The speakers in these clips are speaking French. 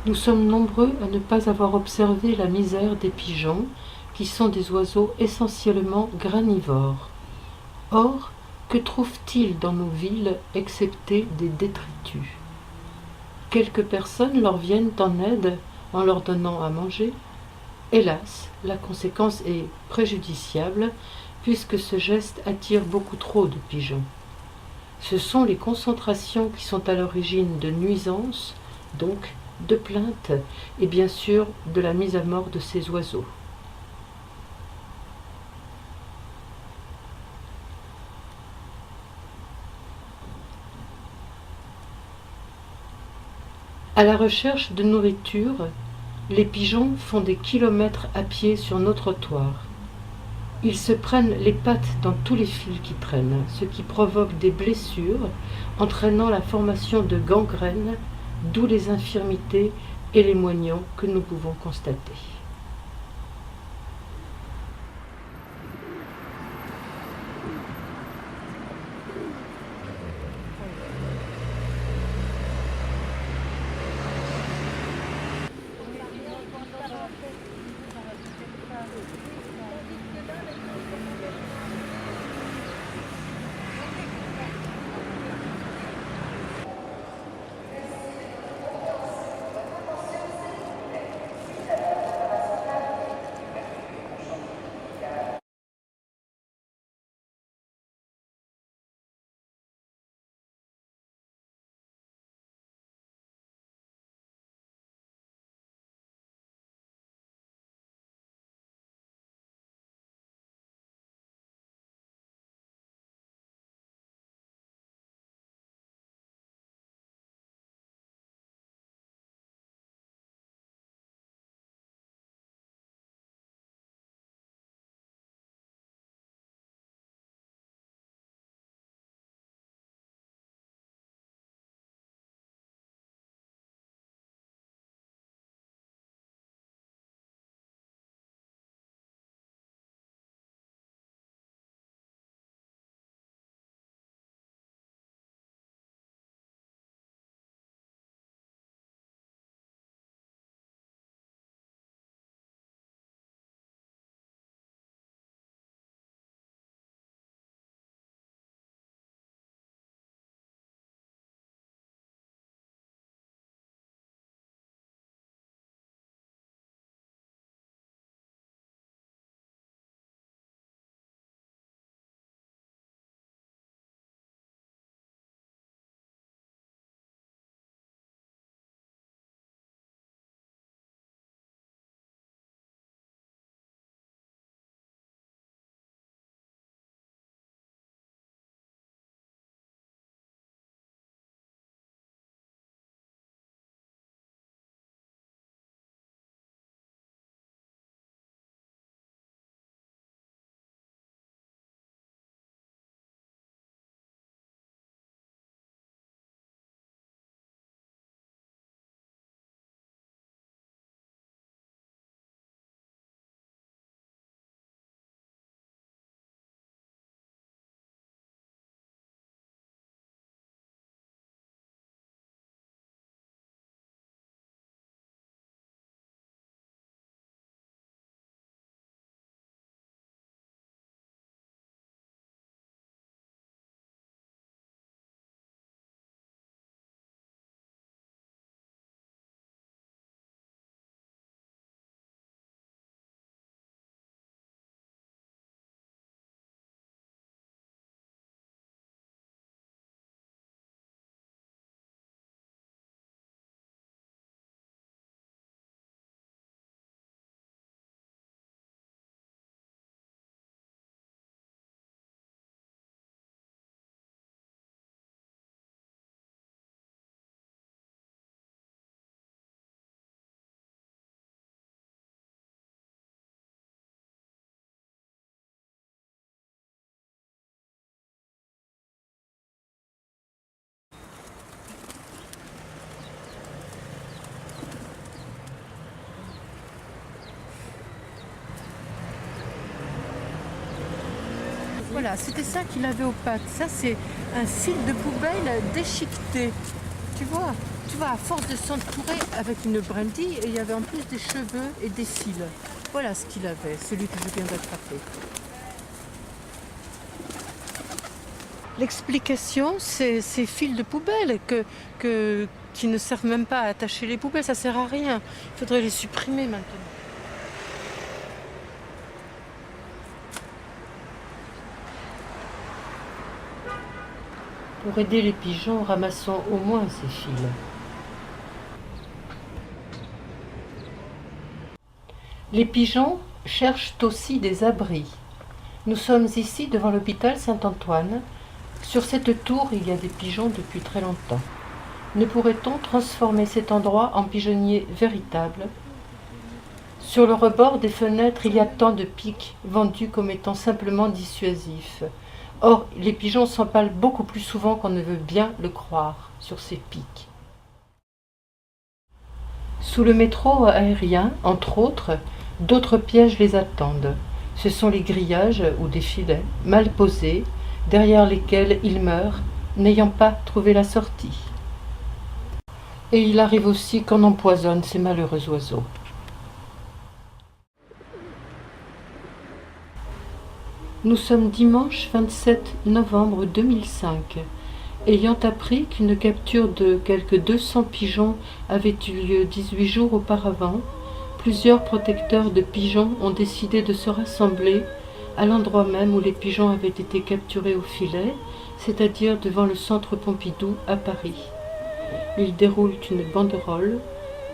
Nous sommes nombreux à ne pas avoir observé la misère des pigeons, qui sont des oiseaux essentiellement granivores. Or, que trouvent-ils dans nos villes excepté des détritus? Quelques personnes leur viennent en aide en leur donnant à manger. Hélas, la conséquence est préjudiciable puisque ce geste attire beaucoup trop de pigeons. Ce sont les concentrations qui sont à l'origine de nuisances, donc de plaintes et bien sûr de la mise à mort de ces oiseaux. À la recherche de nourriture, les pigeons font des kilomètres à pied sur nos trottoirs. Ils se prennent les pattes dans tous les fils qui traînent, ce qui provoque des blessures, entraînant la formation de gangrènes, d'où les infirmités et les moignons que nous pouvons constater. Voilà, c'était ça qu'il avait aux pattes. Ça, c'est un fil de poubelle déchiqueté. Tu vois, tu vois, à force de s'entourer avec une brindille, et il y avait en plus des cheveux et des cils. Voilà ce qu'il avait, celui que je viens d'attraper. L'explication, c'est ces fils de poubelle qui ne servent même pas à attacher les poubelles, ça sert à rien. Il faudrait les supprimer maintenant. Pour aider les pigeons, ramassons au moins ces fils. Les pigeons cherchent aussi des abris. Nous sommes ici devant l'hôpital Saint-Antoine. Sur cette tour, il y a des pigeons depuis très longtemps. Ne pourrait-on transformer cet endroit en pigeonnier véritable? Sur le rebord des fenêtres, il y a tant de pics vendus comme étant simplement dissuasifs. Or, les pigeons s'empalent beaucoup plus souvent qu'on ne veut bien le croire sur ces pics. Sous le métro aérien, entre autres, d'autres pièges les attendent. Ce sont les grillages ou des filets mal posés, derrière lesquels ils meurent, n'ayant pas trouvé la sortie. Et il arrive aussi qu'on empoisonne ces malheureux oiseaux. Nous sommes dimanche 27 novembre 2005. Ayant appris qu'une capture de quelques 200 pigeons avait eu lieu 18 jours auparavant, plusieurs protecteurs de pigeons ont décidé de se rassembler à l'endroit même où les pigeons avaient été capturés au filet, c'est-à-dire devant le centre Pompidou à Paris. Ils déroulent une banderole,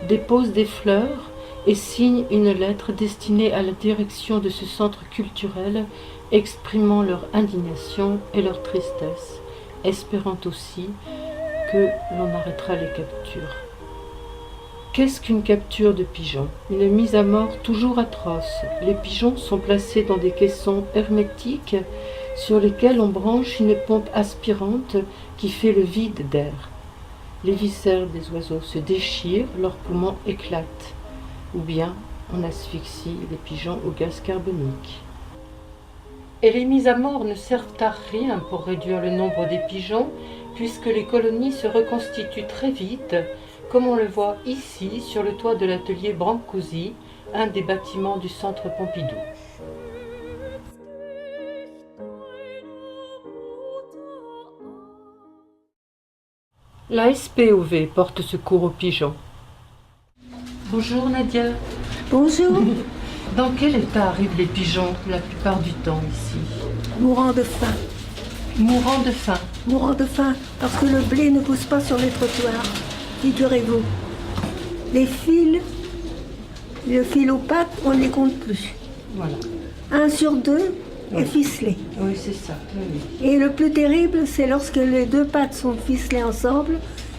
déposent des fleurs et signent une lettre destinée à la direction de ce centre culturel, exprimant leur indignation et leur tristesse, espérant aussi que l'on arrêtera les captures. Qu'est-ce qu'une capture de pigeons? Une mise à mort toujours atroce. Les pigeons sont placés dans des caissons hermétiques sur lesquels on branche une pompe aspirante qui fait le vide d'air. Les viscères des oiseaux se déchirent, leurs poumons éclatent. Ou bien on asphyxie les pigeons au gaz carbonique. Et les mises à mort ne servent à rien pour réduire le nombre des pigeons, puisque les colonies se reconstituent très vite, comme on le voit ici sur le toit de l'atelier Brancusi, un des bâtiments du centre Pompidou. La SPOV porte secours aux pigeons. Bonjour Nadia. Bonjour. Dans quel état arrivent les pigeons la plupart du temps ici? Mourant de faim. Mourant de faim. Mourant de faim parce que le blé ne pousse pas sur les trottoirs. Figurez-vous. Les fils, le fil aux pattes, on ne les compte plus. Voilà. 1 sur 2 Oui. est ficelé. Oui, c'est ça. Oui. Et le plus terrible, c'est lorsque les 2 pattes sont ficelées ensemble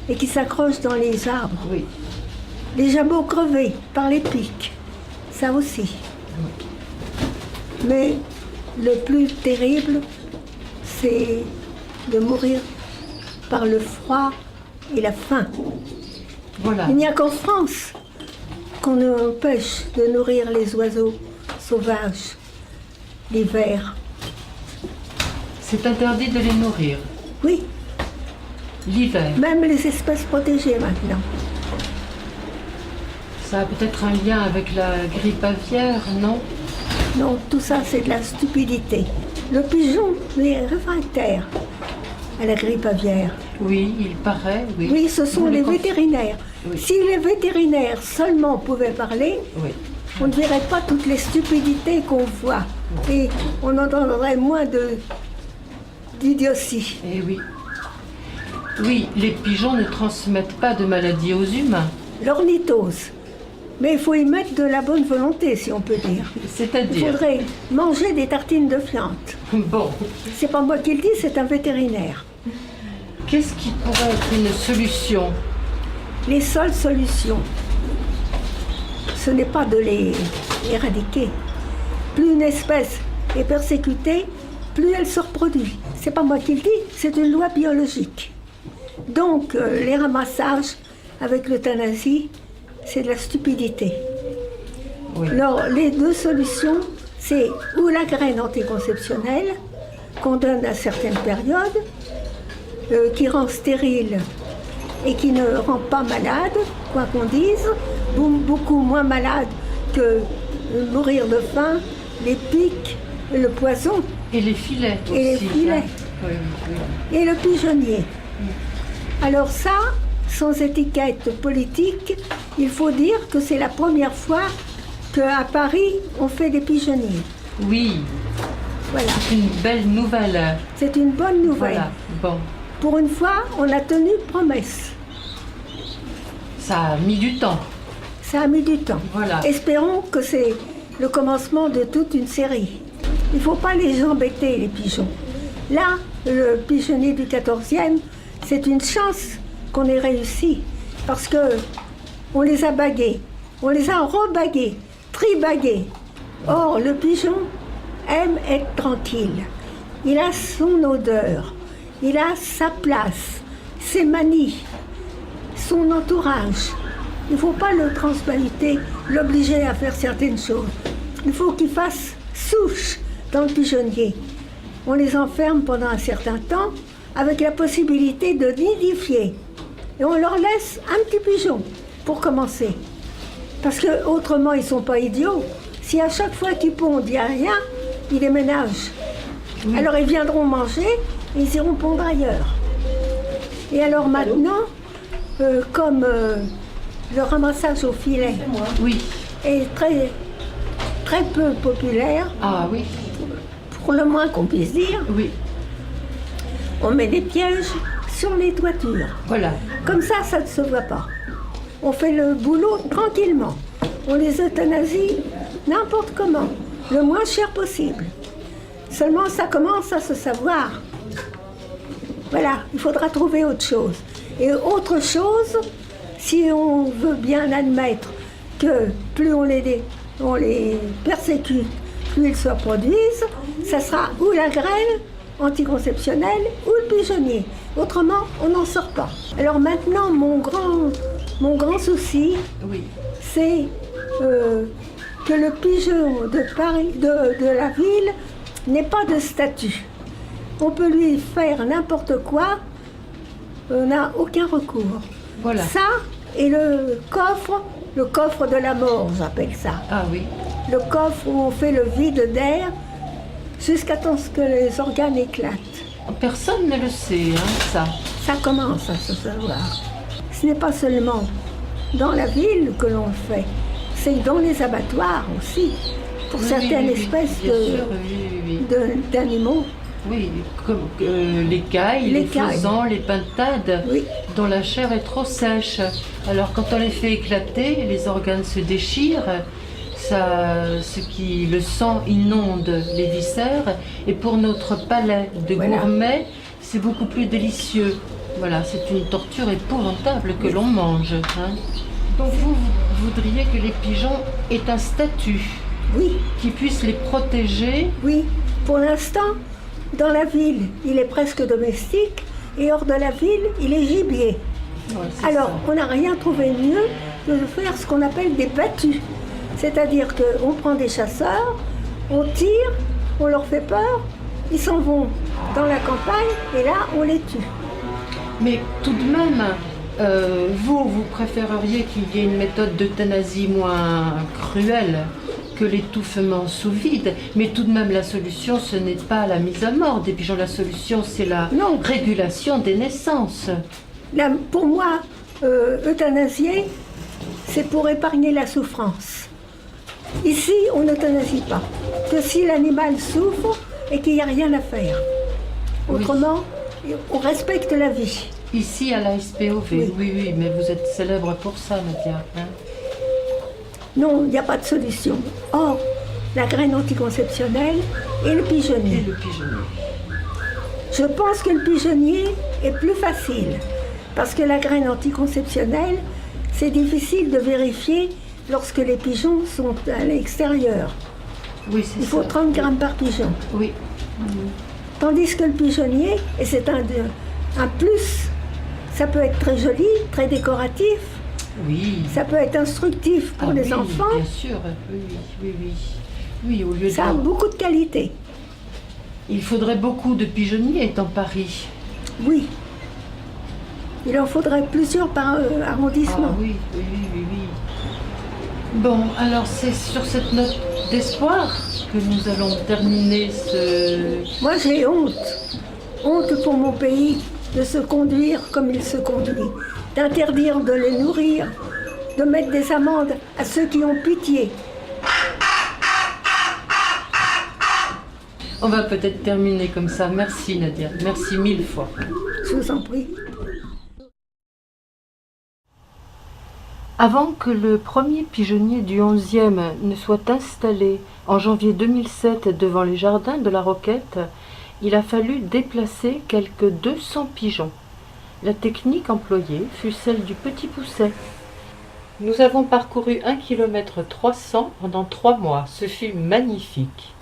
et qui s'accrochent dans les arbres. Oui. Les jabots crevés par les pics. Ça aussi. Mais le plus terrible, c'est de mourir par le froid et la faim. Voilà. Il n'y a qu'en France qu'on empêche de nourrir les oiseaux sauvages l'hiver. C'est interdit de les nourrir. Oui, L'hiver. même les espèces protégées maintenant. Ça a peut-être un lien avec la grippe aviaire, non? Non, tout ça c'est de la stupidité. Le pigeon est réfractaire à la grippe aviaire. Oui, il paraît, oui. Oui, ce sont Vous les le conf- vétérinaires. Oui. Si les vétérinaires seulement pouvaient parler, Oui. on ne verrait pas toutes les stupidités qu'on voit. Et on entendrait moins d'idiotie. Eh oui. Oui, les pigeons ne transmettent pas de maladies aux humains. L'ornithose. Mais il faut y mettre de la bonne volonté, si on peut dire. Il C'est-à-dire... faudrait manger des tartines de fiente. Bon, C'est pas moi qui le dis, c'est un vétérinaire. qu'est-ce qui pourrait être une solution? Les seules solutions, ce n'est pas de les éradiquer. Plus une espèce est persécutée, plus elle se reproduit. C'est pas moi qui le dis, c'est une loi biologique. Donc, les ramassages avec l'euthanasie, c'est de la stupidité. Oui. Alors, les 2 solutions, c'est ou la graine anticonceptionnelle, qu'on donne à certaines périodes, qui rend stérile et qui ne rend pas malade, quoi qu'on dise, beaucoup moins malade que mourir de faim, les pics, le poison. Et les filets aussi. Et les filets. Hein. Oui, oui. Et le pigeonnier. Alors ça, sans étiquette politique, il faut dire que c'est la première fois qu'à Paris, on fait des pigeonniers. Oui, Voilà. c'est une belle nouvelle. C'est une bonne nouvelle. Voilà, bon, Pour une fois, on a tenu promesse. ça a mis du temps. Ça a mis du temps. Voilà. Espérons que c'est le commencement de toute une série. Il ne faut pas les embêter, les pigeons. Là, le pigeonnier du 14e, c'est une chance qu'on ait réussi. Parce que on les a bagués, on les a rebagués, tribagués. Or, le pigeon aime être tranquille. Il a son odeur, il a sa place, ses manies, son entourage. Il ne faut pas le transpaluter, l'obliger à faire certaines choses. Il faut qu'il fasse souche dans le pigeonnier. On les enferme pendant un certain temps avec la possibilité de nidifier. Et on leur laisse un petit pigeon pour commencer. Parce que autrement ils ne sont pas idiots. Si à chaque fois qu'ils pondent, il n'y a rien, ils déménagent. Oui. Alors ils viendront manger et ils iront pondre ailleurs. Et alors maintenant, comme le ramassage au filet Oui. est très peu populaire, Ah oui, pour le moins qu'on puisse dire, oui. on met des pièges sur les toitures. Voilà. Comme ça ne se voit pas. On fait le boulot tranquillement. On les euthanasie n'importe comment, le moins cher possible. Seulement, ça commence à se savoir. Voilà, il faudra trouver autre chose. Et autre chose, si on veut bien admettre que plus on les persécute, plus ils se reproduisent, ça sera ou la graine anticonceptionnelle ou le pigeonnier. Autrement, on n'en sort pas. Alors maintenant, mon grand souci, Oui. c'est que le pigeon de Paris, de la ville, n'ait pas de statut. On peut lui faire n'importe quoi, on n'a aucun recours. Voilà. Ça et le coffre de la mort, j'appelle ça. Ah oui. Le coffre où on fait le vide d'air jusqu'à ce que les organes éclatent. Personne ne le sait, hein, ça. Ça commence à se savoir. Ce n'est pas seulement dans la ville que l'on le fait, c'est dans les abattoirs aussi, pour Oui, certaines oui, oui, espèces bien sûr, oui, oui. d'animaux. Oui, comme les cailles, les cailles. faisans, les pintades, Oui. dont la chair est trop sèche. Alors quand on les fait éclater, les organes se déchirent, le sang inonde les viscères, et pour notre palais de Voilà. gourmet, c'est beaucoup plus délicieux. Voilà, c'est une torture épouvantable que l'on mange. Hein. Donc vous voudriez que les pigeons aient un statut Oui, qui puisse les protéger. oui. Pour l'instant, dans la ville, il est presque domestique, et hors de la ville, il est gibier. Ouais, c'est Alors, ça. on n'a rien trouvé de mieux que de faire ce qu'on appelle des battues. C'est-à-dire qu'on prend des chasseurs, on tire, on leur fait peur, ils s'en vont dans la campagne, et là, on les tue. Mais tout de même, vous préféreriez qu'il y ait une méthode d'euthanasie moins cruelle que l'étouffement sous vide, mais tout de même la solution, ce n'est pas la mise à mort des pigeons, la solution c'est la Non. régulation des naissances. Là, pour moi, euthanasier, c'est pour épargner la souffrance. Ici, on n'euthanasie pas. Que si l'animal souffre et qu'il n'y a rien à faire. Oui. Autrement, on respecte la vie. Ici à la SPOV, Oui. oui, mais vous êtes célèbre pour ça, Nadia. Hein. Non, il n'y a pas de solution. Or, la graine anticonceptionnelle et le pigeonnier. Et le pigeonnier. Je pense que le pigeonnier est plus facile. Parce que la graine anticonceptionnelle, c'est difficile de vérifier lorsque les pigeons sont à l'extérieur. Oui, c'est Il faut ça. 30 grammes par pigeon. Oui, Tandis que le pigeonnier, et c'est un plus, ça peut être très joli, très décoratif, oui. ça peut être instructif pour Ah les oui, enfants, bien sûr, oui. Oui, au lieu ça a de... beaucoup de qualité. Il faudrait beaucoup de pigeonniers dans Paris. Oui. Il en faudrait plusieurs par arrondissement. Ah oui, oui, oui, oui, oui. Bon, alors c'est sur cette note d'espoir que nous allons terminer ce... Moi, j'ai honte. Honte pour mon pays de se conduire comme il se conduit, d'interdire de les nourrir, de mettre des amendes à ceux qui ont pitié. On va peut-être terminer comme ça. Merci Nadia, merci 1000 fois. Je vous en prie. Avant que le premier pigeonnier du 11e ne soit installé en janvier 2007 devant les jardins de la Roquette, il a fallu déplacer quelques 200 pigeons. La technique employée fut celle du petit pousset. Nous avons parcouru 1 km 300 pendant 3 mois. Ce fut magnifique.